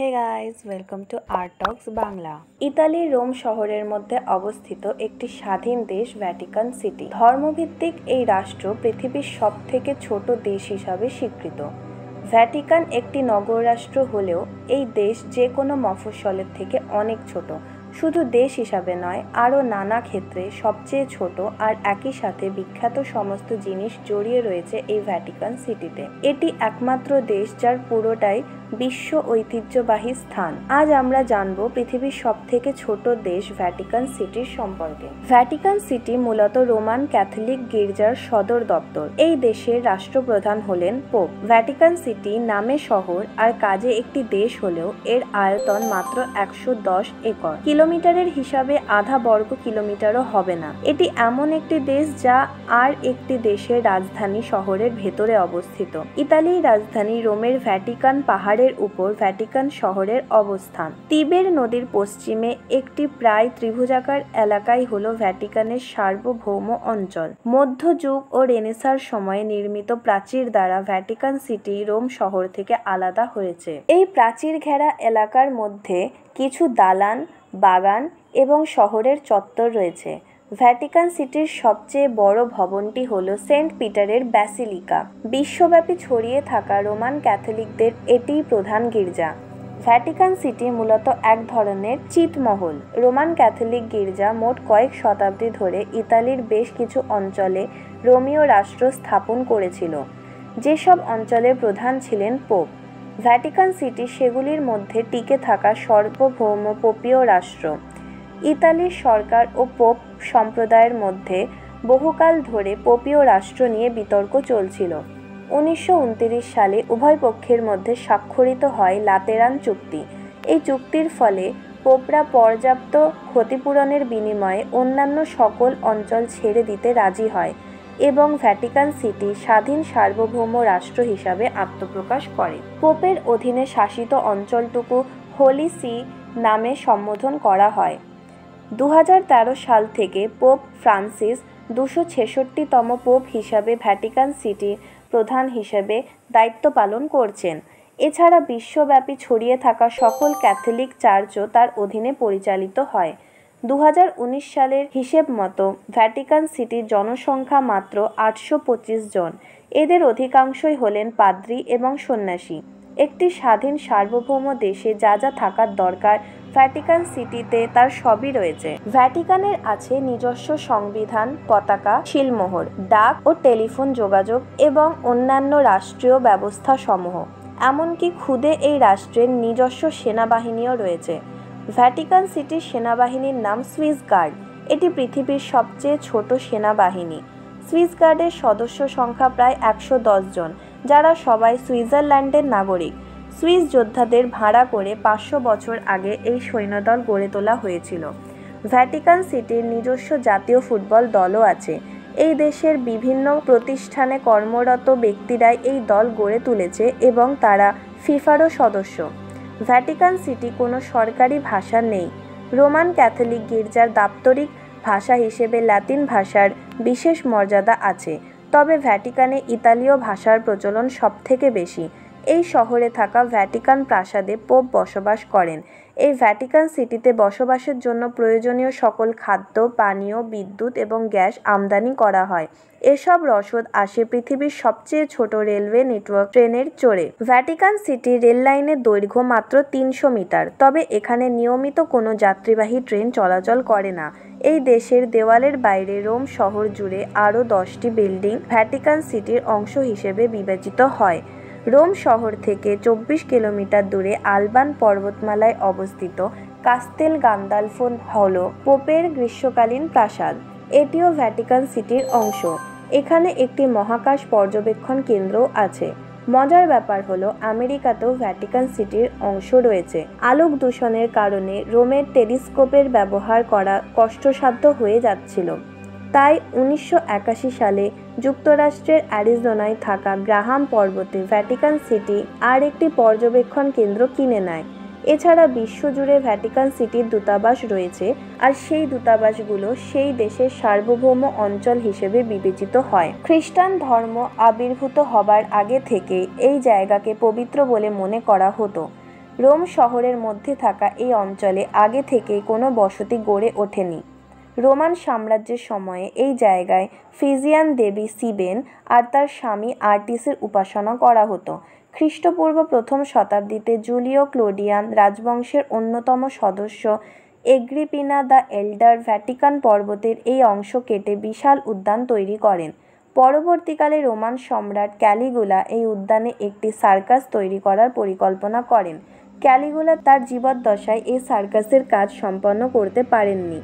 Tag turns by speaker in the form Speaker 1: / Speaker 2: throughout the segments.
Speaker 1: Hey guys, welcome to art talks Bangla. ইতালির Rome শহরের মধ্যে অবস্থিত একটি স্বাধীন দেশ ভ্যাটিকান সিটি। ধর্মভিত্তিক এই রাষ্ট্র পৃথিবীর সবথেকে ছোট দেশ হিসাবে স্বীকৃত। ভ্যাটিকান একটি নগররাষ্ট্র হলেও এই দেশ যে কোনো মফস্বলের থেকে অনেক ছোট। শুধু দেশ হিসাবে নয়, আরও নানা ক্ষেত্রে সবচেয়ে ছোট আর একই সাথে বিখ্যাত সমস্ত জিনিস জড়িয়ে রয়েছে এই ভ্যাটিকান সিটিতে। এটি একমাত্র দেশ যার পুরোটাই বিশ্ব ঐতিহ্যবাহী স্থান। আজ আমরা জানব পৃথিবীর সবথেকে ছোট দেশ ভ্যাটিকান সিটির সম্পর্কে। ভ্যাটিকান সিটি মূলত রোমান ক্যাথলিক গির্জার সদর দপ্তর। এই দেশের রাষ্ট্রপ্রধান হলেন পোপ। ভ্যাটিকান সিটি নামে শহর আর কাজে একটি দেশ হলেও এর আয়তন মাত্র 110 একর। কিলোমিটারের হিসাবে আধা বর্গ কিলোমিটারও হবে না। এটি এমন একটি দেশ যা আর একটি দেশের রাজধানী শহরের ভেতরে অবস্থিত। ইতালির রাজধানী রোমের ভ্যাটিকান পাহাড়ের উপর ভ্যাটিকান শহরের অবস্থান। তিবের নদীর পশ্চিমে একটি প্রায় ত্রিভুজাকার এলাকাই হল ভ্যাটিকানের সার্বভৌম অঞ্চল। মধ্যযুগ ও রেনেসাঁর সময়ে নির্মিত প্রাচীর দ্বারা ভ্যাটিকান সিটি রোম শহর থেকে আলাদা হয়েছে। এই প্রাচীর ঘেরা এলাকার মধ্যে কিছু দালান, বাগান এবং শহরের চত্বর রয়েছে। ভ্যাটিকান সিটির সবচেয়ে বড় ভবনটি হল সেন্ট পিটারের ব্যাসিলিকা। বিশ্বব্যাপী ছড়িয়ে থাকা রোমান ক্যাথলিকদের এটিই প্রধান গির্জা। ভ্যাটিকান সিটি মূলত এক ধরনের ছিটমহল। রোমান ক্যাথলিক গির্জা মোট কয়েক শতাব্দী ধরে ইতালির বেশ কিছু অঞ্চলে রোমীয় রাষ্ট্র স্থাপন করেছিল, যেসব অঞ্চলের প্রধান ছিলেন পোপ। ভ্যাটিকান সিটি সেগুলির মধ্যে টিকে থাকা সার্বভৌম পোপীয় রাষ্ট্র। ইতালির সরকার ও পোপ সম্প্রদায়ের মধ্যে বহুকাল ধরে পোপীয় রাষ্ট্র নিয়ে বিতর্ক চলছিল। 1929 সালে উভয় পক্ষের মধ্যে স্বাক্ষরিত হয় লাতেরান চুক্তি। এই চুক্তির ফলে পোপরা পর্যাপ্ত ক্ষতিপূরণের বিনিময়ে অন্যান্য সকল অঞ্চল ছেড়ে দিতে রাজি হয় এবং ভ্যাটিকান সিটি স্বাধীন সার্বভৌম রাষ্ট্র হিসাবে আত্মপ্রকাশ করে। পোপের অধীনে শাসিত অঞ্চলটুকু হোলি সি নামে সম্বোধন করা হয়। 2013 সাল থেকে পোপ ফ্রান্সিস 266তম পোপ হিসাবে ভ্যাটিকান সিটির প্রধান হিসেবে দায়িত্ব পালন করছেন। এছাড়া বিশ্বব্যাপী ছড়িয়ে থাকা সকল ক্যাথলিক চার্চও তার অধীনে পরিচালিত হয়। 2019 সালের হিসেব মতো ভ্যাটিকান সিটির জনসংখ্যা মাত্র 825 জন। এদের অধিকাংশই হলেন পাদ্রী এবং সন্ন্যাসী। একটি স্বাধীন সার্বভৌম দেশে যা যা থাকার দরকার ভ্যাটিকান সিটিতে তার সবই রয়েছে। ভ্যাটিকানের আছে নিজস্ব সংবিধান, পতাকা, সিলমোহর, ডাক ও টেলিফোন যোগাযোগ এবং অন্যান্য রাষ্ট্রীয় ব্যবস্থা সমূহ। এমনকি খুদে এই রাষ্ট্রের নিজস্ব সেনাবাহিনীও রয়েছে। ভ্যাটিকান সিটির সেনাবাহিনীর নাম সুইস গার্ড। এটি পৃথিবীর সবচেয়ে ছোট সেনাবাহিনী। সুইস গার্ডের সদস্য সংখ্যা প্রায় 110 জন, যারা সবাই সুইজারল্যান্ডের নাগরিক। সুইস যোদ্ধাদের ভাড়া করে 500 বছর আগে এই সৈন্যদল গড়ে তোলা হয়েছিল। ভ্যাটিকান সিটির নিজস্ব জাতীয় ফুটবল দলও আছে। এই দেশের বিভিন্ন প্রতিষ্ঠানে কর্মরত ব্যক্তিরাই এই দল গড়ে তুলেছে এবং তারা ফিফারও সদস্য। ভ্যাটিকান সিটি কোনো সরকারি ভাষা নেই। রোমান ক্যাথলিক গির্জার দাপ্তরিক ভাষা হিসেবে ল্যাতিন ভাষার বিশেষ মর্যাদা আছে, তবে ভ্যাটিকানে ইতালীয় ভাষার প্রচলন সবথেকে বেশি। এই শহরে থাকা ভ্যাটিকান প্রাসাদে পোপ বসবাস করেন। এই ভ্যাটিকান সিটিতে বসবাসের জন্য প্রয়োজনীয় সকল খাদ্য, পানীয়, বিদ্যুৎ এবং গ্যাস আমদানি করা হয়। এসব রসদ আসে পৃথিবীর সবচেয়ে ছোট রেলওয়ে নেটওয়ার্ক ট্রেনের চড়ে। ভ্যাটিকান সিটির রেল লাইনের দৈর্ঘ্য মাত্র 300 মিটার, তবে এখানে নিয়মিত কোনো যাত্রীবাহী ট্রেন চলাচল করে না। এই দেশের দেওয়ালের বাইরে রোম শহর জুড়ে আরও 10টি বিল্ডিং ভ্যাটিকান সিটির অংশ হিসেবে বিবেচিত হয়। রোম শহর থেকে 24 কিলোমিটার দূরে আলবান পর্বতমালায় অবস্থিত কাস্তেল গান্দালফো হল পোপের গ্রীষ্মকালীন প্রাসাদ। এটিও ভ্যাটিকান সিটির অংশ। এখানে একটি মহাকাশ পর্যবেক্ষণ কেন্দ্রও আছে। মজার ব্যাপার হলো আমেরিকাতেও ভ্যাটিকান সিটির অংশ রয়েছে। আলোক দূষণের কারণে রোমের টেলিস্কোপের ব্যবহার করা কষ্টসাধ্য হয়ে যাচ্ছিল। তাই 1981 সালে যুক্তরাষ্ট্রের অ্যারিজোনায় থাকা গ্রাহাম পর্বতে ভ্যাটিকান সিটি আর একটি পর্যবেক্ষণ কেন্দ্র কিনে নেয়। এছাড়া বিশ্বজুড়ে ভ্যাটিকান সিটির দূতাবাস রয়েছে, আর সেই দূতাবাসগুলো সেই দেশের সার্বভৌম অঞ্চল হিসেবে বিবেচিত হয়। খ্রিস্টান ধর্ম আবির্ভূত হবার আগে থেকে এই জায়গাকে পবিত্র বলে মনে করা হতো। রোম শহরের মধ্যে থাকা এই অঞ্চলে আগে থেকেই কোনো বসতি গড়ে ওঠেনি। রোমান সাম্রাজ্যের সময়ে এই জায়গায় ফিজিয়ান দেবী সিবেন আর তার স্বামী আর্টিসের উপাসনা করা হতো। খ্রিস্টপূর্ব প্রথম শতাব্দীতে জুলিও ক্লোডিয়ান রাজবংশের অন্যতম সদস্য এগ্রিপিনা দ্য এল্ডার ভ্যাটিকান পর্বতের এই অংশ কেটে বিশাল উদ্যান তৈরি করেন। পরবর্তীকালে রোমান সম্রাট ক্যালিগুলা এই উদ্যানে একটি সার্কাস তৈরি করার পরিকল্পনা করেন। ক্যালিগুলা তার জীবদ্দশায় এই সার্কাসের কাজ সম্পন্ন করতে পারেননি।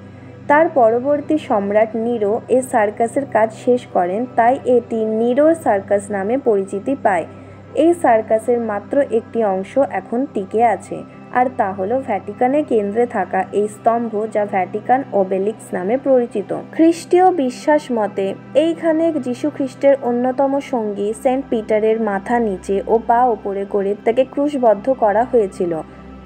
Speaker 1: তার পরবর্তী সম্রাট নিরো এই সার্কাসের কাজ শেষ করেন, তাই এটি নিরোর সার্কাস নামে পরিচিতি পায়। এই সার্কাসের মাত্র একটি অংশ এখন টিকে আছে, আর তা হলো ভ্যাটিকানের কেন্দ্রে থাকা এই স্তম্ভ, যা ভ্যাটিকান ওবেলিস্ক নামে পরিচিত। খ্রিস্টীয় বিশ্বাস মতে এইখানে যীশু খ্রিস্টের অন্যতম সঙ্গী সেন্ট পিটারের মাথা নিচে ও পা ওপরে করে তাকে ক্রুশবদ্ধ করা হয়েছিল।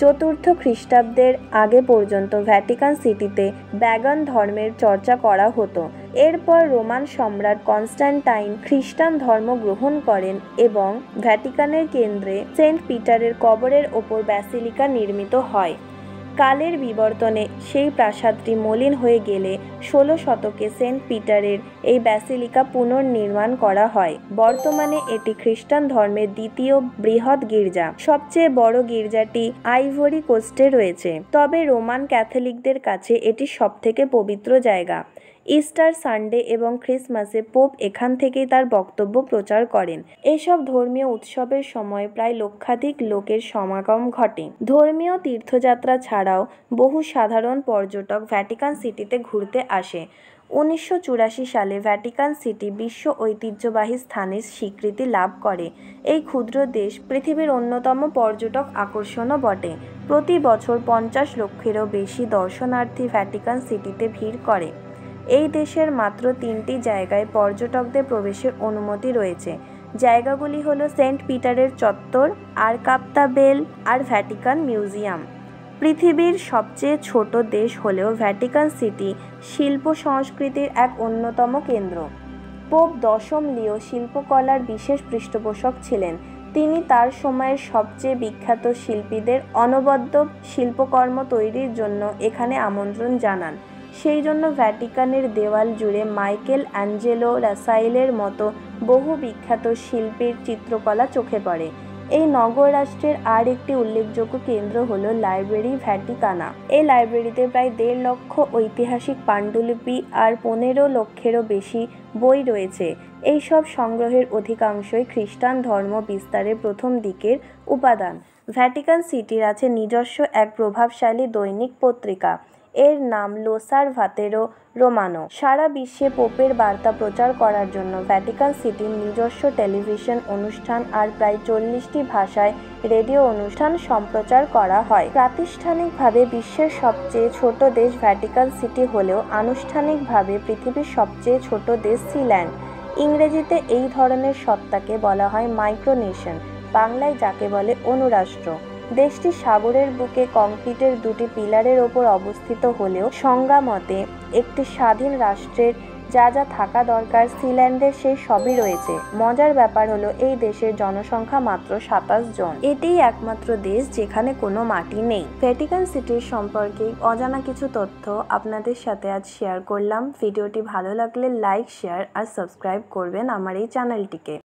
Speaker 1: চতুর্থ খ্রিস্টাব্দের আগে পর্যন্ত ভ্যাটিকান সিটিতে প্যাগান ধর্মের চর্চা করা হতো। এরপর রোমান সম্রাট কনস্ট্যান্টাইন খ্রিস্টান ধর্ম গ্রহণ করেন এবং ভ্যাটিকানের কেন্দ্রে সেন্ট পিটারের কবরের ওপর ব্যাসিলিকা নির্মিত হয়। কালের বিবর্তনে সেই প্রাসাদটি মলিন হয়ে গেলে 16 শতকে সেন্ট পিটারের এই ব্যাসিলিকা পুনর্নির্মাণ করা হয়। বর্তমানে এটি খ্রিস্টান ধর্মের দ্বিতীয় বৃহৎ গির্জা। সবচেয়ে বড় গির্জাটি আইভরি কোস্টে রয়েছে, তবে রোমান ক্যাথলিকদের কাছে এটি সবথেকে পবিত্র জায়গা। ইস্টার সানডে এবং ক্রিসমাসে পোপ এখান থেকেই তার বক্তব্য প্রচার করেন। এসব ধর্মীয় উৎসবের সময় প্রায় লক্ষাধিক লোকের সমাগম ঘটে। ধর্মীয় তীর্থযাত্রা ছাড়াও বহু সাধারণ পর্যটক ভ্যাটিকান সিটিতে ঘুরতে আসে। 1984 সালে ভ্যাটিকান সিটি বিশ্ব ঐতিহ্যবাহী স্থানের স্বীকৃতি লাভ করে। এই ক্ষুদ্র দেশ পৃথিবীর অন্যতম পর্যটক আকর্ষণও বটে। প্রতি বছর 50 লক্ষেরও বেশি দর্শনার্থী ভ্যাটিকান সিটিতে ভিড় করে। এই দেশের মাত্র 3টি জায়গায় পর্যটকদের প্রবেশের অনুমতি রয়েছে। জায়গাগুলি হলো সেন্ট পিটারের চত্বর, আরকাপ্তা বেল আর ভ্যাটিকান মিউজিয়াম। পৃথিবীর সবচেয়ে ছোট দেশ হলেও ভ্যাটিকান সিটি শিল্প সংস্কৃতির এক অন্যতম কেন্দ্র। পোপ 10ম লিও শিল্পকলার বিশেষ পৃষ্ঠপোষক ছিলেন। তিনি তার সময়ের সবচেয়ে বিখ্যাত শিল্পীদের অনবদ্য শিল্পকর্ম তৈরির জন্য এখানে আমন্ত্রণ জানান। সেই জন্য ভ্যাটিকানের দেওয়াল জুড়ে মাইকেল অ্যাঞ্জেলো, রাফায়েলের মতো বহু বিখ্যাত শিল্পীর চিত্রকলা চোখে পড়ে। এই নগর রাষ্ট্রের আর একটি উল্লেখযোগ্য কেন্দ্র হল লাইব্রেরি ভ্যাটিকানা। এই লাইব্রেরিতে প্রায় 1.5 লক্ষ ঐতিহাসিক পাণ্ডুলিপি আর 15 লক্ষেরও বেশি বই রয়েছে। এই সব সংগ্রহের অধিকাংশই খ্রিস্টান ধর্ম বিস্তারের প্রথম দিকের উপাদান। ভ্যাটিকান সিটির আছে নিজস্ব এক প্রভাবশালী দৈনিক পত্রিকা। এর নাম লোসারভাতেরো রোমানো। সারা বিশ্বে পোপের বার্তা প্রচার করার জন্য ভ্যাটিকান সিটির নিজস্ব টেলিভিশন অনুষ্ঠান আর প্রায় 40টি ভাষায় রেডিও অনুষ্ঠান সম্প্রচার করা হয়। প্রাতিষ্ঠানিকভাবে বিশ্বের সবচেয়ে ছোট দেশ ভ্যাটিকান সিটি হলেও আনুষ্ঠানিকভাবে পৃথিবীর সবচেয়ে ছোট দেশ সিল্যান্ড। ইংরেজিতে এই ধরনের সত্তাকে বলা হয় মাইক্রোনেশন, বাংলায় যাকে বলে অনুরাষ্ট্র। দেশটি সাগরের বুকে কংক্রিটের 2টি পিলারের ওপর অবস্থিত হলেও সংজ্ঞা মতে একটি স্বাধীন রাষ্ট্রের যা যা থাকা দরকার সিল্যান্ডের সেই সবই রয়েছে। মজার ব্যাপার হলো এই দেশের জনসংখ্যা মাত্র 27 জন। এটিই একমাত্র দেশ যেখানে কোনো মাটি নেই। ভ্যাটিকান সিটির সম্পর্কে অজানা কিছু তথ্য আপনাদের সাথে আজ শেয়ার করলাম। ভিডিওটি ভালো লাগলে লাইক, শেয়ার আর সাবস্ক্রাইব করবেন আমার এই চ্যানেলটিকে।